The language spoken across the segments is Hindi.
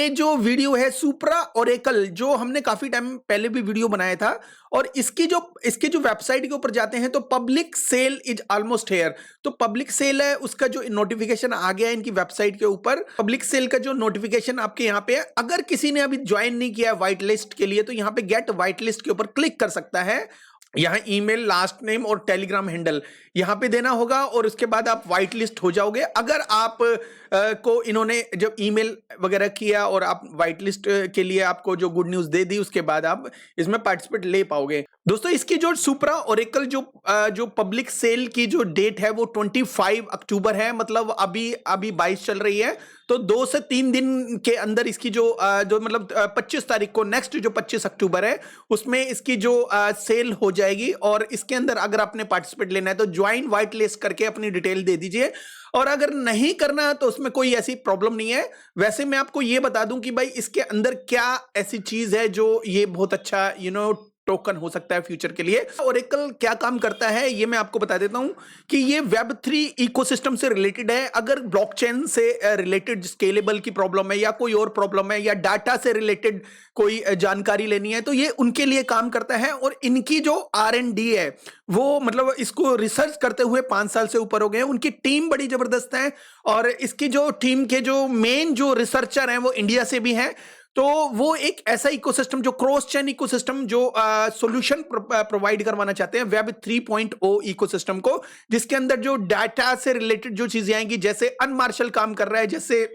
ये जो वीडियो है सुप्रा ओरेकल, जो हमने काफी टाइम पहले भी वीडियो बनाया था, और इसके जो वेबसाइट के ऊपर जाते हैं तो public sale is almost here. तो पब्लिक सेल है, उसका जो नोटिफिकेशन आ गया है इनकी वेबसाइट के ऊपर। पब्लिक सेल का जो नोटिफिकेशन आपके यहाँ पे है, अगर किसी ने अभी ज्वाइन नहीं किया है व्हाइट लिस्ट के लिए, तो यहाँ पे गेट व्हाइट लिस्ट के ऊपर क्लिक कर सकता है। यहाँ ईमेल, लास्ट नेम और टेलीग्राम हैंडल यहाँ पे देना होगा, और उसके बाद आप व्हाइट लिस्ट हो जाओगे। अगर आप को इन्होंने जब ईमेल वगैरह किया और आप व्हाइट लिस्ट के लिए आपको जो गुड न्यूज दे दी, उसके बाद आप इसमें पार्टिसिपेट ले पाओगे। दोस्तों, इसकी जो सुप्रा ओरेकल जो पब्लिक सेल की जो डेट है वो 25 अक्टूबर है, मतलब अभी 22 चल रही है। तो 2 से 3 दिन के अंदर इसकी जो मतलब 25 तारीख को, नेक्स्ट जो 25 अक्टूबर है, उसमें इसकी जो सेल हो जाएगी। और इसके अंदर अगर आपने पार्टिसिपेट लेना है तो ज्वाइन व्हाइट लिस्ट करके अपनी डिटेल दे दीजिए, और अगर नहीं करना तो उसमें कोई ऐसी प्रॉब्लम नहीं है। वैसे मैं आपको ये बता दूं कि भाई इसके अंदर क्या ऐसी चीज है जो ये बहुत अच्छा टोकन हो सकता है फ्यूचर के लिए। ओरेकल क्या काम करता है ये मैं आपको बता देता हूं कि ये वेब3 इकोसिस्टम से रिलेटेड है। अगर ब्लॉकचेन से रिलेटेड स्केलेबल की प्रॉब्लम है, या कोई और प्रॉब्लम है, या डाटा से रिलेटेड कोई जानकारी लेनी है, तो ये उनके लिए काम करता है। और इनकी जो R&D है वो, मतलब इसको रिसर्च करते हुए 5 साल से ऊपर हो गए हैं। उनकी टीम बड़ी जबरदस्त है, और इसकी जो टीम के जो मेन जो रिसर्चर हैं वो इंडिया से भी हैं। तो वो एक ऐसा इकोसिस्टम, जो क्रॉस चेन इकोसिस्टम, जो सॉल्यूशन प्रोवाइड करवाना चाहते हैं वेब 3.0 इकोसिस्टम को, जिसके अंदर जो डाटा से रिलेटेड जो चीजें आएंगी, जैसे अनमार्शल काम कर रहा है, जैसे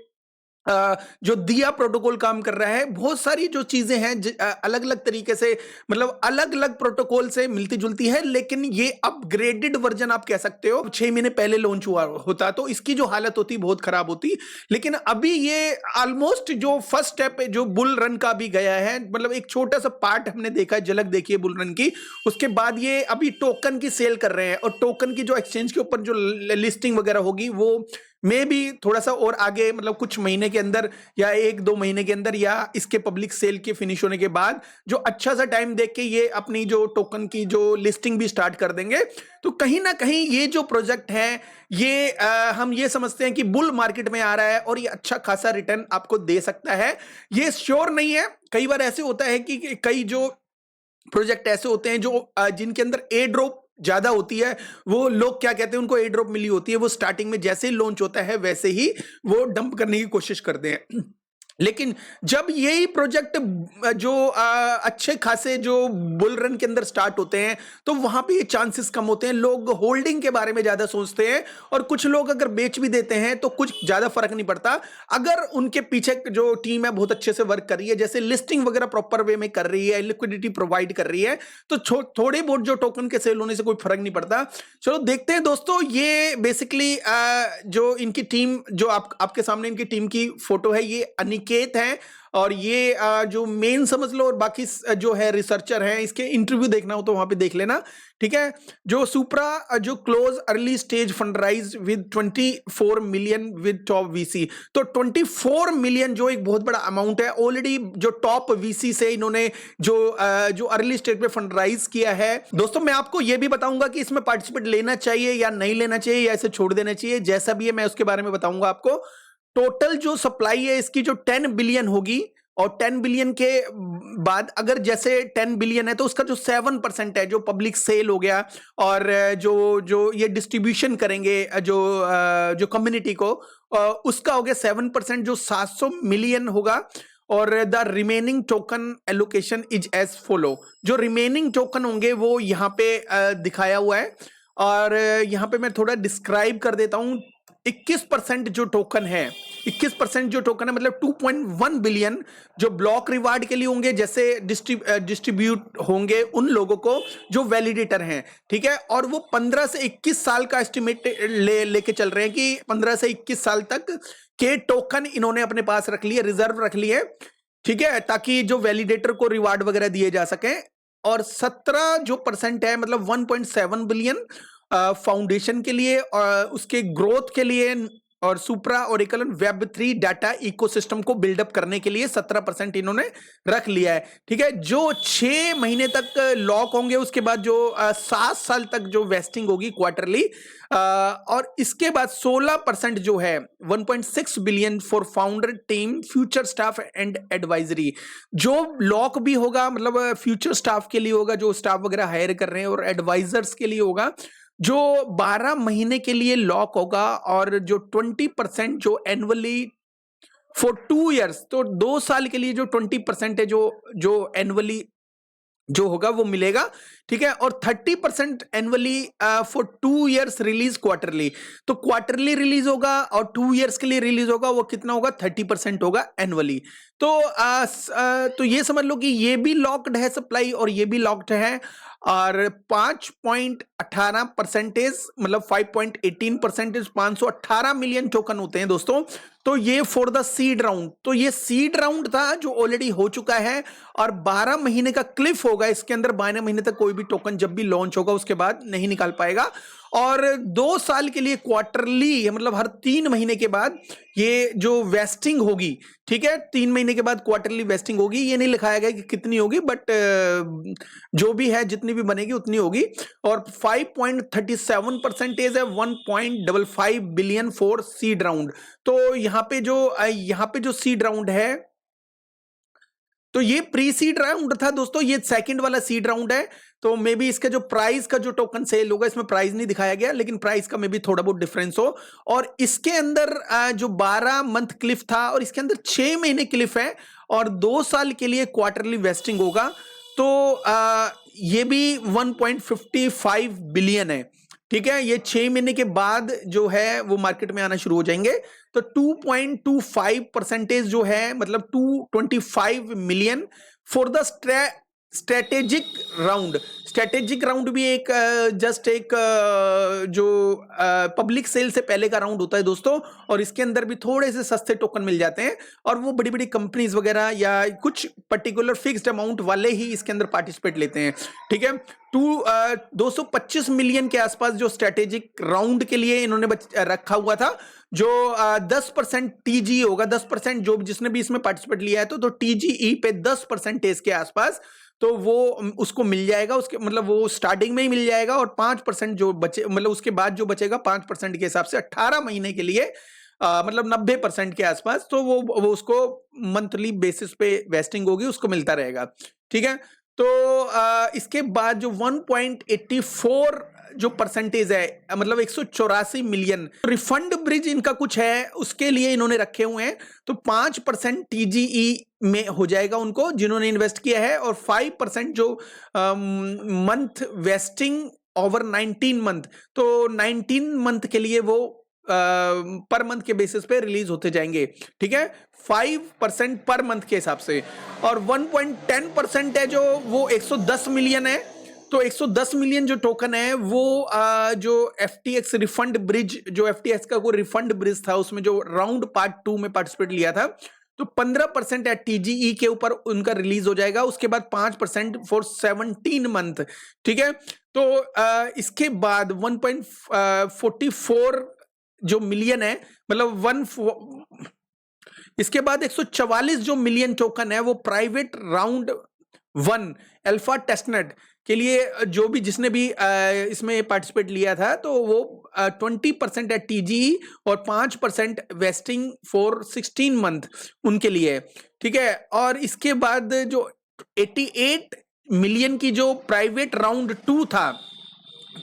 जो दिया प्रोटोकॉल काम कर रहा है, बहुत सारी जो चीजें हैं अलग अलग तरीके से, मतलब अलग अलग प्रोटोकॉल से मिलती जुलती है, लेकिन ये अपग्रेडेड वर्जन आप कह सकते हो। 6 महीने पहले लॉन्च हुआ होता तो इसकी जो हालत होती बहुत खराब होती, लेकिन अभी ये ऑलमोस्ट जो फर्स्ट स्टेप जो बुल रन का भी गया है, मतलब एक छोटा सा पार्ट हमने देखा है, झलक देखी है बुल रन की। उसके बाद ये अभी टोकन की सेल कर रहे हैं, और टोकन की जो एक्सचेंज के ऊपर जो लिस्टिंग वगैरह होगी वो में भी थोड़ा सा और आगे, मतलब कुछ महीने के अंदर या 1-2 महीने के अंदर, या इसके पब्लिक सेल के फिनिश होने के बाद जो अच्छा सा टाइम देख के ये अपनी जो टोकन की जो लिस्टिंग भी स्टार्ट कर देंगे। तो कहीं ना कहीं ये जो प्रोजेक्ट है ये हम ये समझते हैं कि बुल मार्केट में आ रहा है, और ये अच्छा खासा रिटर्न आपको दे सकता है। ये श्योर नहीं है, कई बार ऐसे होता है कि कई जो प्रोजेक्ट ऐसे होते हैं जो जिनके अंदर ए ड्रॉप ज्यादा होती है। वो लोग क्या कहते हैं, उनको ए ड्रॉप मिली होती है, वो स्टार्टिंग में जैसे ही लॉन्च होता है वैसे ही वो डंप करने की कोशिश करते हैं। लेकिन जब यही प्रोजेक्ट जो अच्छे खासे जो बुल रन के अंदर स्टार्ट होते हैं, तो वहां पे ये चांसेस कम होते हैं। लोग होल्डिंग के बारे में ज्यादा सोचते हैं, और कुछ लोग अगर बेच भी देते हैं तो कुछ ज्यादा फर्क नहीं पड़ता, अगर उनके पीछे जो टीम है बहुत अच्छे से वर्क कर रही है, जैसे लिस्टिंग वगैरह प्रॉपर वे में कर रही है, लिक्विडिटी प्रोवाइड कर रही है, तो थोड़े बहुत जो टोकन के सेल होने से कोई फर्क नहीं पड़ता। चलो देखते हैं दोस्तों, ये बेसिकली जो इनकी टीम, जो आपके सामने इनकी टीम की फोटो है, ये अनिकेत है, और ये जो मेन समझ लो, और बाकी जो है रिसर्चर हैं, इसके इंटरव्यू देखना हो तो वहां पे देख लेना, ठीक है। जो सुप्रा जो close early stage fundraise with 24 million with top VC. तो 24 मिलियन जो एक बहुत बड़ा अमाउंट है, ऑलरेडी जो टॉप वीसी से इन्होंने जो अर्ली स्टेज पे फंडराइज किया है। दोस्तों, मैं आपको ये भी बताऊंगा कि इसमें पार्टिसिपेट लेना चाहिए या नहीं लेना चाहिए, या इसे छोड़ देना चाहिए, जैसा भी है मैं उसके बारे में बताऊंगा आपको। टोटल जो सप्लाई है इसकी जो 10 बिलियन होगी, और 10 बिलियन के बाद अगर जैसे 10 बिलियन है तो उसका जो 7% है जो पब्लिक सेल हो गया, और जो जो ये डिस्ट्रीब्यूशन करेंगे जो कम्युनिटी को, उसका हो गया 7%, जो 700 मिलियन होगा। और the remaining token allocation is as follow. जो रिमेनिंग टोकन होंगे वो यहाँ पे दिखाया हुआ है, और यहाँ पे मैं थोड़ा डिस्क्राइब कर देता हूँ। 21% जो टोकन है, 21% जो टोकन है, मतलब 2.1 बिलियन जो ब्लॉक रिवार्ड के लिए होंगे, जैसे डिस्ट्रीब्यूट होंगे उन लोगों को जो वैलिडेटर हैं, ठीक है। और वो 15 से 21 साल का एस्टिमेट लेके चल रहे हैं कि 15 से 21 साल तक के टोकन इन्होंने अपने पास रख लिए, रिजर्व रख लिए, ठीक है, ताकि जो वैलिडेटर को रिवार्ड वगैरह दिए जा सके। और 17 जो परसेंट है, मतलब 1.7 बिलियन फाउंडेशन के लिए, उसके ग्रोथ के लिए, और सुप्रा ओरेकल वेब3 डाटा इकोसिस्टम को बिल्डअप करने के लिए 17% इन्होंने रख लिया है। ठीक है, जो 6 महीने तक लॉक होंगे, उसके बाद जो 7 साल तक जो वेस्टिंग होगी क्वार्टरली, और इसके बाद 16% जो है 1.6 billion for founder team future staff and advisory, जो लॉक भी होगा, मतलब फ्यूचर स्टाफ के लिए होगा जो स्टाफ वगैरह हायर कर रहे हैं, और एडवाइजर्स के लिए होगा जो 12 महीने के लिए लॉक होगा, और जो 20% जो एनुअली फॉर 2 इयर्स, तो 2 साल के लिए जो 20% है जो एनुअली जो होगा वो मिलेगा। ठीक है, और 30% annually for 2 years release quarterly, तो क्वार्टरली रिलीज होगा और 2 इयर्स के लिए रिलीज होगा, वो कितना होगा, 30% होगा एनुअली। तो ये समझ लो कि ये भी लॉक्ड है सप्लाई और ये भी लॉक्ड है, और 5.18% मतलब 5.18% 518 मिलियन टोकन होते हैं दोस्तों। तो ये फॉर द सीड राउंड, तो ये सीड राउंड था जो ऑलरेडी हो चुका है, और 12 महीने का क्लिफ होगा इसके अंदर। 12 महीने तक कोई भी टोकन जब भी लॉन्च होगा उसके बाद नहीं निकाल पाएगा, और 2 साल के लिए क्वार्टरली, मतलब हर 3 महीने के बाद ये जो वेस्टिंग होगी। ठीक है, 3 महीने के बाद क्वार्टरली वेस्टिंग होगी, ये नहीं लिखाया गया कि कितनी होगी, बट जो भी है जितनी भी बनेगी उतनी होगी, और 5.37% है 1.55 बिलियन फॉर सीड राउंड। तो यहाँ पे जो सीड राउंड है, तो ये प्री सीड राउंड था दोस्तों, ये सेकंड वाला सीड राउंड है। तो मे बी इसका जो प्राइस का जो टोकन सेल होगा, इसमें प्राइस नहीं दिखाया गया, लेकिन प्राइस का मे बी थोड़ा बहुत डिफरेंस हो। और इसके अंदर जो 12 मंथ क्लिफ था, और इसके अंदर 6 महीने क्लिफ है, और 2 साल के लिए क्वार्टरली वेस्टिंग होगा। तो ये भी 1.55 बिलियन है। ठीक है, ये 6 महीने के बाद जो है वो मार्केट में आना शुरू हो जाएंगे। तो 2.25% जो है, मतलब 225 million for the strategic round. Strategic round भी एक जस्ट एक जो पब्लिक सेल से पहले का राउंड होता है दोस्तों, और इसके अंदर भी थोड़े से सस्ते टोकन मिल जाते हैं, और वो बड़ी बड़ी कंपनीज वगैरह या कुछ पर्टिकुलर फिक्स्ड अमाउंट वाले ही इसके अंदर पार्टिसिपेट लेते हैं। ठीक है, 225 मिलियन के आसपास जो स्ट्रेटेजिक राउंड के लिए इन्होंने रखा हुआ था, जो 10% टीजी होगा, 10% जो जिसने भी इसमें पार्टिसिपेट लिया है, तो टीजीई पे 10% के आसपास, तो वो उसको मिल जाएगा, उसके मतलब वो स्टार्टिंग में ही मिल जाएगा, और 5% जो बचे, मतलब उसके बाद जो बचेगा 5% के हिसाब से 18 महीने के लिए, मतलब 90% के आसपास, तो वो उसको मंथली बेसिस पे वेस्टिंग होगी, उसको मिलता रहेगा। ठीक है, तो इसके बाद जो 1.84 जो परसेंटेज है, मतलब 184 मिलियन रिफंड ब्रिज इनका कुछ है, उसके लिए इन्होंने रखे हुए हैं। तो 5% टीजीई में हो जाएगा उनको, जिन्होंने इन्वेस्ट किया है, और 5% जो मंथ वेस्टिंग ओवर 19 मंथ, तो 19 मंथ के लिए वो पर मंथ के बेसिस पे रिलीज होते जाएंगे। ठीक है, 5% पर मंथ के हिसाब से, और 1.10% है जो वो 110 मिलियन है। तो 110 मिलियन जो टोकन है वो जो FTX रिफंड ब्रिज, जो FTX का कोई रिफंड ब्रिज था, उसमें जो राउंड पार्ट 2 में पार्टिसिपेट लिया था, तो 15% है टीजीई के ऊपर उनका रिलीज हो जाएगा। उसके बाद 5% फॉर 17 मंथ। ठीक है, तो इसके बाद 1.44 जो मिलियन है, मतलब इसके बाद 144 जो मिलियन टोकन है वो प्राइवेट राउंड 1 अल्फा टेस्टनेट के लिए, जो भी जिसने भी इसमें पार्टिसिपेट लिया था, तो वो 20% है टीजी, और 5% वेस्टिंग फॉर 16 मंथ उनके लिए। ठीक है, और इसके बाद जो 88 मिलियन की जो प्राइवेट राउंड 2 था,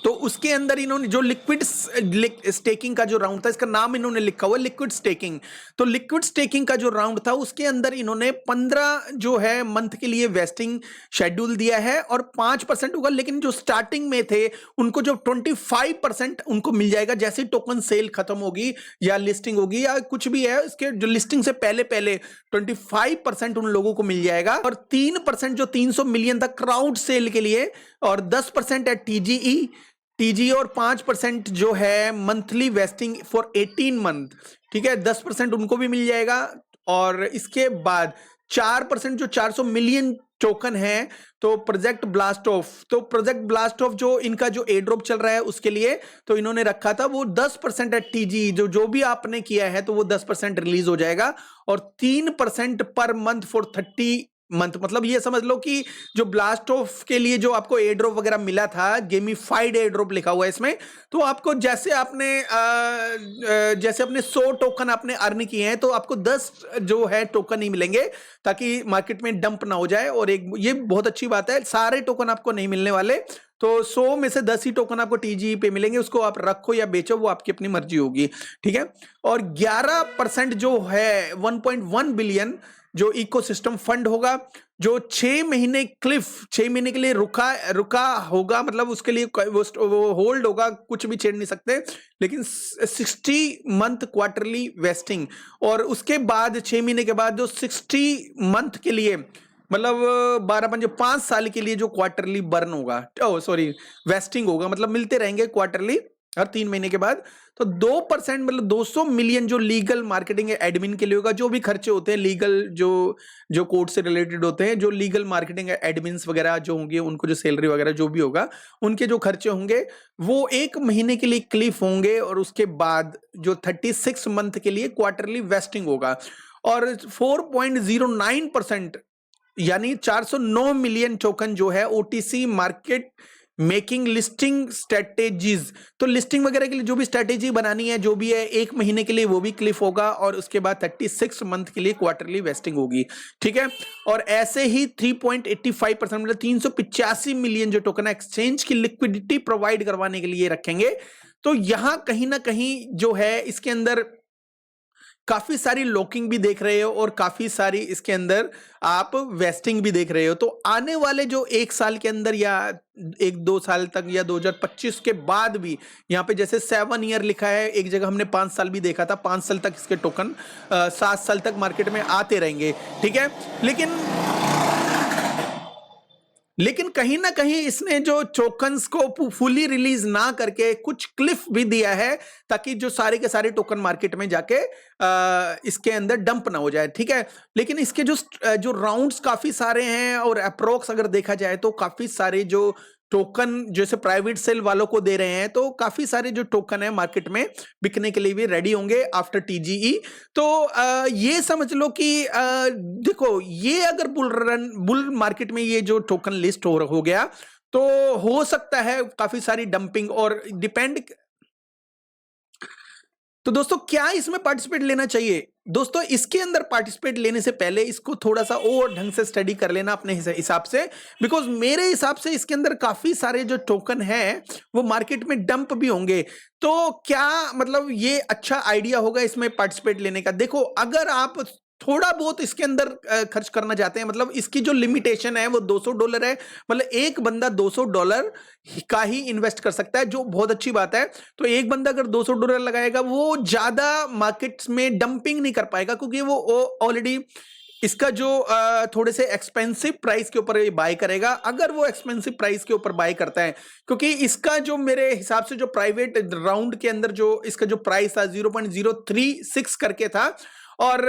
तो उसके अंदर इन्होंने जो लिक्विड स्टेकिंग का जो राउंड था, इसका नाम इन्होंने लिखा हुआ लिक्विड स्टेकिंग। तो लिक्विड स्टेकिंग का जो राउंड था, उसके अंदर इन्होंने 15 जो है मंथ के लिए वेस्टिंग शेड्यूल दिया है, और 5% होगा। लेकिन जो स्टार्टिंग में थे उनको जो 25% उनको मिल जाएगा, जैसे टोकन सेल खत्म होगी या लिस्टिंग होगी या कुछ भी है, इसके जो लिस्टिंग से पहले 25% उन लोगों को मिल जाएगा, और 3% जो 300 मिलियन था क्राउड सेल के लिए, और 10% है टीजी, और 5% जो है मंथली वेस्टिंग फॉर 18 मंथ। ठीक है, 10% उनको भी मिल जाएगा, और इसके बाद 4% जो 400 मिलियन टोकन है तो प्रोजेक्ट ब्लास्ट ऑफ, तो प्रोजेक्ट ब्लास्ट ऑफ जो इनका जो एयर ड्रॉप चल रहा है उसके लिए तो इन्होंने रखा था वो 10% एट टीजी, जो भी आपने किया है तो वो 10% रिलीज हो जाएगा और 3% पर मंथ फॉर 30 मंथ। मतलब ये समझ लो कि जो ब्लास्ट ऑफ के लिए जो आपको एयर ड्रॉप वगैरह मिला था, गेमिफाइड एयर ड्रॉप लिखा हुआ है इसमें, तो आपको जैसे आपने 100 टोकन आपने अर्न किए हैं तो आपको 10 जो है टोकन ही मिलेंगे ताकि मार्केट में डंप ना हो जाए। और एक ये बहुत अच्छी बात है, सारे टोकन आपको नहीं मिलने वाले, तो 100 में से 10 ही टोकन आपको टीजी पे मिलेंगे, उसको आप रखो या बेचो वो आपकी अपनी मर्जी होगी, ठीक है। और 11% जो है 1.1 बिलियन जो इकोसिस्टम फंड होगा, जो 6 महीने क्लिफ 6 महीने के लिए रुका होगा, मतलब उसके लिए वो होल्ड होगा, कुछ भी छेड़ नहीं सकते, लेकिन 60 मंथ क्वार्टरली वेस्टिंग, और उसके बाद 6 महीने के बाद जो 60 मंथ के लिए मतलब 5 साल के लिए जो क्वार्टरली बर्न होगा, सॉरी वेस्टिंग होगा, मतलब मिलते रहेंगे क्वार्टरली हर 3 महीने के बाद। तो 2% मतलब 200 मिलियन जो लीगल मार्केटिंग एडमिन के लिए होगा, जो भी खर्चे होते हैं लीगल जो कोर्ट से रिलेटेड होते हैं, जो लीगल मार्केटिंग एडमिन्स वगैरह जो होंगे उनको जो सैलरी वगैरह जो भी होगा उनके जो खर्चे होंगे वो 1 महीने के लिए क्लिफ होंगे, और उसके बाद जो 36 मंथ के लिए क्वार्टरली वेस्टिंग होगा। और 4.09% यानी 409 मिलियन टोकन जो है OTC market making listing strategies, तो लिस्टिंग वगैरह के लिए जो भी स्ट्रेटेजी बनानी है जो भी है 1 महीने के लिए वो भी क्लिफ होगा, और उसके बाद 36 मंथ के लिए क्वार्टरली वेस्टिंग होगी, ठीक है। और ऐसे ही 3.85% मतलब 385 मिलियन जो टोकन एक्सचेंज की लिक्विडिटी प्रोवाइड करवाने के लिए रखेंगे। तो यहां कहीं ना कहीं जो है इसके अंदर काफी सारी लॉकिंग भी देख रहे हो और काफी सारी इसके अंदर आप वेस्टिंग भी देख रहे हो। तो आने वाले जो 1 साल के अंदर या 1-2 साल तक या 2025 के बाद भी यहाँ पे जैसे 7 ईयर लिखा है, एक जगह हमने 5 साल भी देखा था, 5 साल तक इसके टोकन 7 साल तक मार्केट में आते रहेंगे, ठीक है। लेकिन कहीं ना कहीं इसने जो टोकन्स को फुली रिलीज ना करके कुछ क्लिफ भी दिया है ताकि जो सारे के सारे टोकन मार्केट में जाके इसके अंदर डंप ना हो जाए, ठीक है। लेकिन इसके जो राउंड्स काफी सारे हैं, और अप्रोक्स अगर देखा जाए तो काफी सारे जो टोकन जैसे प्राइवेट सेल वालों को दे रहे हैं, तो काफी सारे जो टोकन है मार्केट में बिकने के लिए भी रेडी होंगे आफ्टर टीजीई। तो ये समझ लो कि देखो ये अगर बुल मार्केट में ये जो टोकन लिस्ट हो गया तो हो सकता है काफी सारी डंपिंग और डिपेंड। तो दोस्तों क्या इसमें पार्टिसिपेट लेना चाहिए? दोस्तों इसके अंदर पार्टिसिपेट लेने से पहले इसको थोड़ा सा और ढंग से स्टडी कर लेना अपने हिसाब से, बिकॉज मेरे हिसाब से इसके अंदर काफी सारे जो टोकन हैं वो मार्केट में डंप भी होंगे। तो क्या मतलब ये अच्छा आइडिया होगा इसमें पार्टिसिपेट लेने का? देखो अगर आप थोड़ा बहुत इसके अंदर खर्च करना चाहते हैं, मतलब इसकी जो लिमिटेशन है वो $200 है, मतलब एक बंदा $200 का ही इन्वेस्ट कर सकता है, जो बहुत अच्छी बात है। तो एक बंदा अगर $200 लगाएगा वो ज्यादा मार्केट्स में डंपिंग नहीं कर पाएगा, क्योंकि वो ऑलरेडी इसका जो थोड़े से एक्सपेंसिव प्राइस के ऊपर बाय करेगा, अगर वो एक्सपेंसिव प्राइस के ऊपर बाय करता है, क्योंकि इसका जो मेरे हिसाब से जो प्राइवेट राउंड के अंदर जो इसका जो प्राइस था 0.036 करके था, और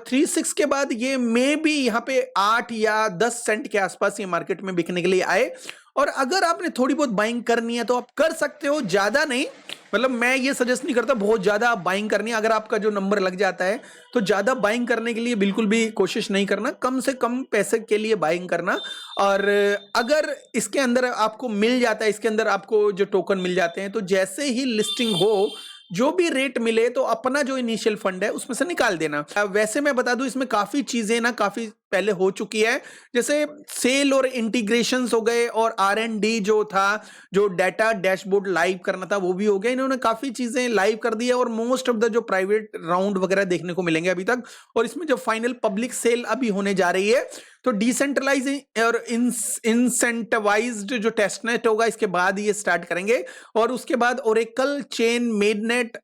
36 के बाद ये मे भी यहाँ पे 8 या 10 सेंट के आसपास ये मार्केट में बिकने के लिए आए। और अगर आपने थोड़ी बहुत बाइंग करनी है तो आप कर सकते हो, ज्यादा नहीं, मतलब मैं ये सजेस्ट नहीं करता बहुत ज्यादा आप बाइंग करनी है। अगर आपका जो नंबर लग जाता है तो ज्यादा बाइंग करने के लिए बिल्कुल भी कोशिश नहीं करना, कम से कम पैसे के लिए बाइंग करना। और अगर इसके अंदर आपको मिल जाता है, इसके अंदर आपको जो टोकन मिल जाते हैं, तो जैसे ही लिस्टिंग हो जो भी रेट मिले तो अपना जो इनिशियल फंड है उसमें से निकाल देना। वैसे मैं बता दूं इसमें काफी चीजें ना काफी पहले हो चुकी है, जैसे सेल और इंटीग्रेशंस हो गए, और R&D जो था, जो डाटा डैशबोर्ड लाइव करना था वो भी हो गया। इन्होंने काफी चीजें लाइव कर दी है, और मोस्ट ऑफ द जो प्राइवेट राउंड वगैरह देखने को मिलेंगे अभी तक। और इसमें जो फाइनल पब्लिक सेल अभी होने जा रही है, तो डिसेंट्रलाइज और इंसेंटिवाइज्ड जो टेस्टनेट होगा इसके बाद ये स्टार्ट करेंगे, और उसके बाद oracle chain mainnet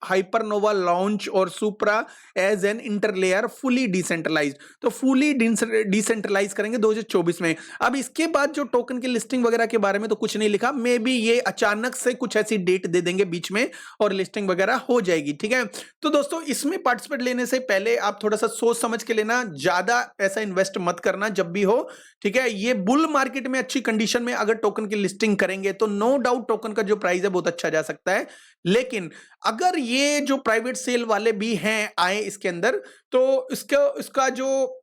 hypernova launch और Supra as an interlayer fully decentralized. तो फुली डिसेंट्रलाइज करेंगे 2024 में। अब इसके बाद जो टोकन की लिस्टिंग वगैरह के बारे में तो कुछ नहीं लिखा, मे बी ये अचानक से कुछ ऐसी डेट दे देंगे बीच में और लिस्टिंग वगैरह हो जाएगी, ठीक है। तो दोस्तों इसमें पार्टिसिपेट लेने से पहले आप थोड़ा सा सोच समझ के लेना, ज्यादा पैसा इन्वेस्ट इन्वेस्ट मत करना जब भी हो, ठीक है। ये बुल मार्केट में अच्छी कंडीशन में अगर टोकन की लिस्टिंग करेंगे तो नो डाउट टोकन का जो प्राइस है बहुत अच्छा जा सकता है। लेकिन अगर ये जो प्राइवेट सेल वाले भी हैं आए इसके अंदर, तो इसका जो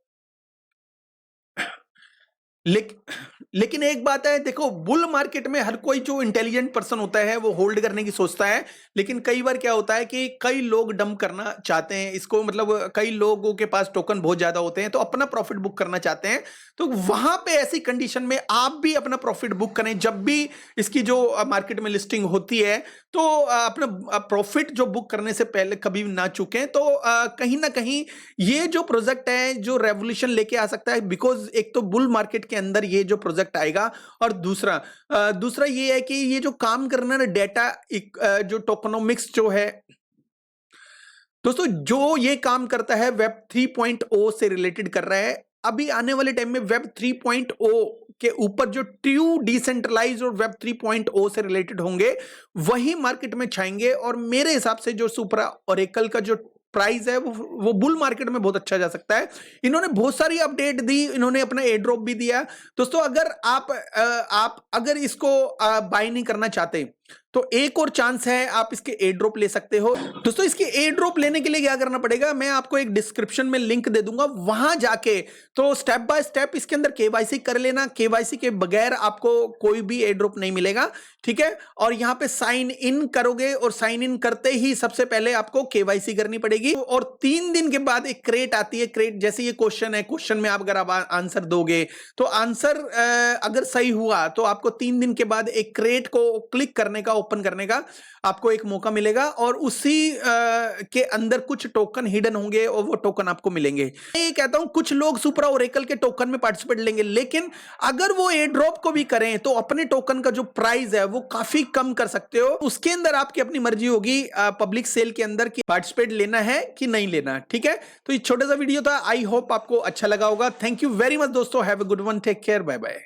लेकिन एक बात है, देखो बुल मार्केट में हर कोई जो इंटेलिजेंट पर्सन होता है वो होल्ड करने की सोचता है, लेकिन कई बार क्या होता है कि कई लोग डंप करना चाहते हैं इसको, मतलब कई लोगों के पास टोकन बहुत ज्यादा होते हैं तो अपना प्रॉफिट बुक करना चाहते हैं। तो वहां पे ऐसी कंडीशन में आप भी अपना प्रॉफिट बुक करें जब भी इसकी जो मार्केट में लिस्टिंग होती है, तो अपना प्रॉफिट जो बुक करने से पहले कभी ना चूकें। तो कहीं ना कहीं ये जो प्रोजेक्ट है जो रेवोल्यूशन लेके आ सकता है, बिकॉज एक तो बुल मार्केट के अंदर ये जो प्रोजेक्ट आएगा, और दूसरा ये है कि ये जो काम करना ना डेटा जो टोकनोमिक्स जो है दोस्तों, जो ये काम करता है वेब 3.0 से रिलेटेड कर रहा है। अभी आने वाले टाइम में वेब 3.0 के ऊपर जो ट्रू डिसेंट्रलाइज और वेब 3.0 से रिलेटेड होंगे वही मार्केट में छाएंगे, और मेरे हिसाब से जो सुपरा ओरेकल का जो प्राइस है वो बुल मार्केट में बहुत अच्छा जा सकता है। इन्होंने बहुत सारी अपडेट दी, इन्होंने अपना एयर ड्रॉप भी दिया। दोस्तों अगर आप अगर इसको बाय नहीं करना चाहते तो एक और चांस है, आप इसके एयर ड्रॉप ले सकते हो। दोस्तों इसके एयर ड्रॉप लेने के लिए क्या करना पड़ेगा, मैं आपको एक डिस्क्रिप्शन में लिंक दे दूंगा, वहां जाके तो स्टेप बाय स्टेप इसके अंदर केवाईसी कर लेना। केवाईसी के बगैर आपको कोई भी एयर ड्रॉप नहीं मिलेगा, ठीक है। और यहां पे साइन इन करोगे, और साइन इन करते ही सबसे पहले आपको केवाईसी करनी पड़ेगी, और 3 दिन के बाद एक क्रेट आती है। क्रेट जैसे ये क्वेश्चन है, क्वेश्चन में आप अगर आप आंसर दोगे तो आंसर अगर सही हुआ तो आपको 3 दिन के बाद एक क्रेट को क्लिक करने का, ओपन करने का आपको एक मौका मिलेगा, और उसी के अंदर कुछ टोकन हिडन होंगे और वो टोकन आपको मिलेंगे। मैं ये कहता हूं कुछ लोग सुपरा ओरेकल के टोकन में पार्टिसिपेट लेंगे, लेकिन अगर वो एयर ड्रॉप को भी करें तो अपने टोकन का जो प्राइस है वो काफी कम कर सकते हो। उसके अंदर आपकी अपनी मर्जी होगी पब्लिक सेल के अंदर कि पार्टिसिपेट लेना है कि नहीं लेना, ठीक है। तो ये छोटा सा वीडियो था, आई होप आपको अच्छा लगा होगा। थैंक यू वेरी मच दोस्तों, have a good one, take care, bye bye.